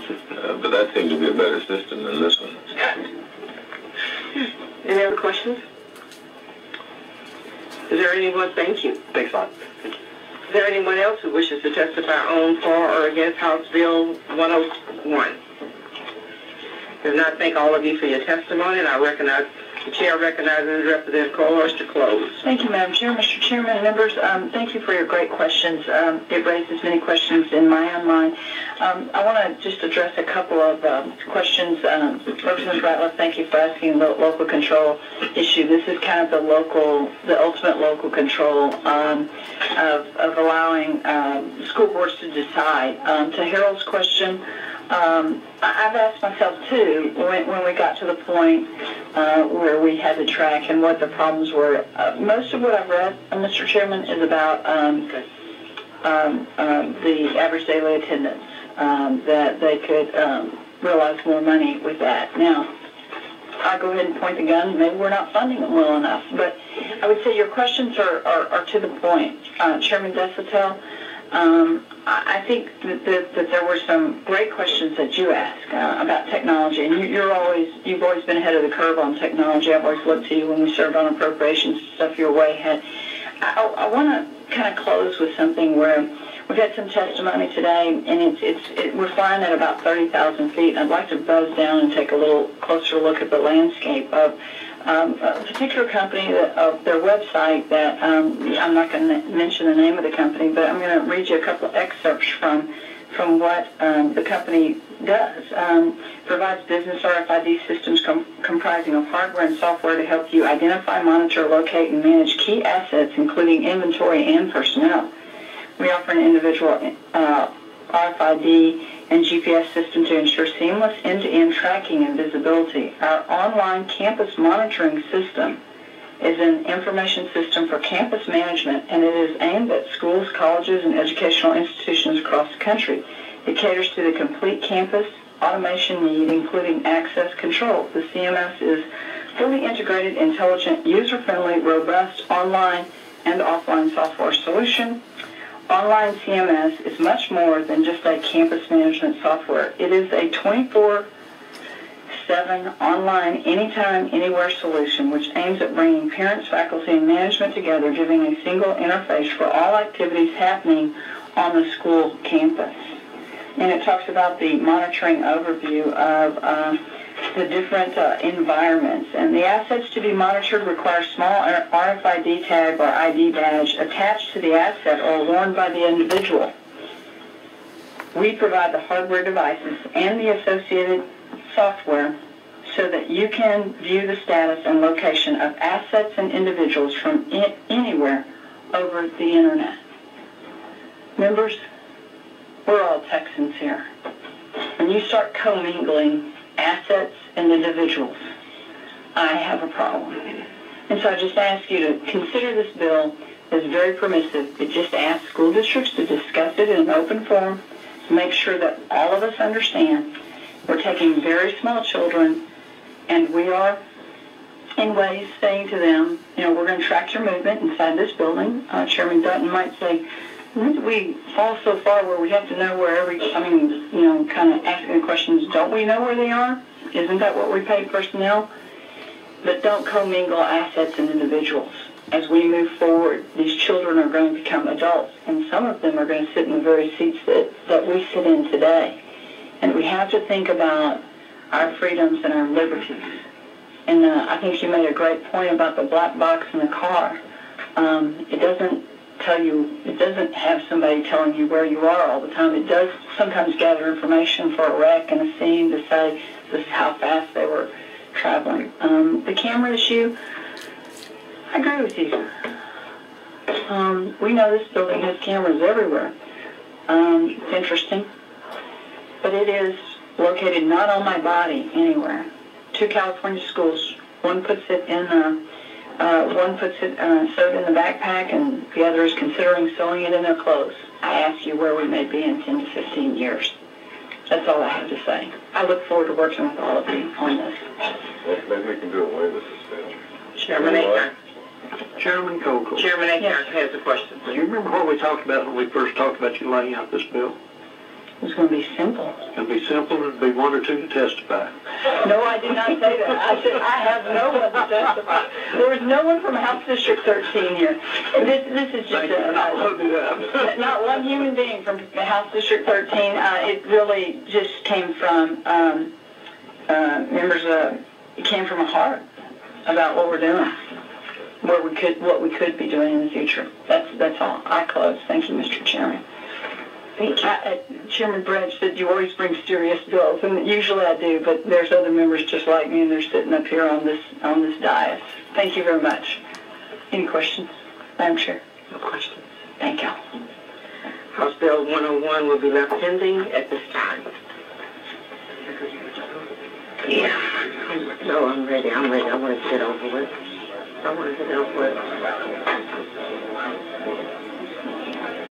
But that seemed to be a better system than this one. Any other questions? Is there anyone? Thank you. Thanks a lot. Is there anyone else who wishes to testify on, for, or against House Bill 101? If not, thank all of you for your testimony, and the Chair recognizes Representative Kolkhort to close. Thank you, Madam Chair. Mr. Chairman, members, thank you for your great questions. It raises many questions in my own mind. I want to just address a couple of questions. Representative Ratliff, thank you for asking the local control issue. This is kind of the ultimate local control of allowing school boards to decide. To Harold's question, I've asked myself, too, when we got to the point where we had to track and what the problems were. Most of what I've read, Mr. Chairman, is about the average daily attendance, that they could realize more money with that. Now, I'll go ahead and point the gun. Maybe we're not funding them well enough. But I would say your questions are to the point. Chairman Desatel, I think that there were some great questions that you asked about technology, and you've always been ahead of the curve on technology. I've always looked to you when we served on appropriations stuff. You're way ahead. I want to kind of close with something where we've had some testimony today, and we're flying at about 30,000 feet. I'd like to buzz down and take a little closer look at the landscape of a particular company, of their website that I'm not going to mention the name of the company, but I'm going to read you a couple of excerpts from what the company does. Provides business RFID systems comprising of hardware and software to help you identify, monitor, locate, and manage key assets, including inventory and personnel. We offer an individual RFID and GPS system to ensure seamless end-to-end tracking and visibility. Our online campus monitoring system is an information system for campus management, and it is aimed at schools, colleges, and educational institutions across the country. It caters to the complete campus automation need, including access control. The CMS is fully integrated, intelligent, user-friendly, robust online and offline software solution. Online CMS is much more than just a campus management software. It is a 24/7 online, anytime, anywhere solution which aims at bringing parents, faculty, and management together, giving a single interface for all activities happening on the school campus. And it talks about the monitoring overview of the different environments. And the assets to be monitored require small RFID tag or ID badge attached to the asset or worn by the individual. We provide the hardware devices and the associated software so that you can view the status and location of assets and individuals from anywhere over the internet. Members, we're all Texans here. When you start commingling assets and individuals, I have a problem. And so I just ask you to consider this bill as very permissive. It just asks school districts to discuss it in an open forum, make sure that all of us understand we're taking very small children, and we are, in ways, saying to them, we're going to track your movement inside this building. Chairman Dutton might say, when did we fall so far where we have to know where kind of asking the questions, don't we know where they are? Isn't that what we pay personnel? But don't commingle assets and individuals. As we move forward, these children are going to become adults, and some of them are going to sit in the very seats that we sit in today. And we have to think about our freedoms and our liberties. And I think you made a great point about the black box in the car. It doesn't have somebody telling you where you are all the time. It does sometimes gather information for a wreck and a scene to say this is how fast they were traveling. The camera issue, I agree with you. We know this building has cameras everywhere. It's interesting. But it is located not on my body anywhere. 2 California schools. One puts it sewed in the backpack, and the other is considering sewing it in their clothes. I ask you where we may be in 10 to 15 years. That's all I have to say. I look forward to working with all of you on this. Maybe we can do away with suspension. Chairman Aker. Chairman Kolkhort. Chairman Aker has a question. Do you remember what we talked about when we first talked about you laying out this bill? It was going to be simple. It's going to be simple, and it'll be one or two to testify. No, I did not say that. I said I have no one to testify. There was no one from House District 13 here. This is just not one human being from House District 13. It really just came from members. It came from a heart about what we're doing, what we could be doing in the future. That's all. I close. Thank you, Mr. Chairman. Thank you. Chairman Branch said you always bring serious bills, and usually I do, but there's other members just like me, and they're sitting up here on this dais. Thank you very much. Any questions, Madam Chair? No questions. Thank you. House Bill 101 will be left pending at this time. Yeah. No, I'm ready. I want to get over with.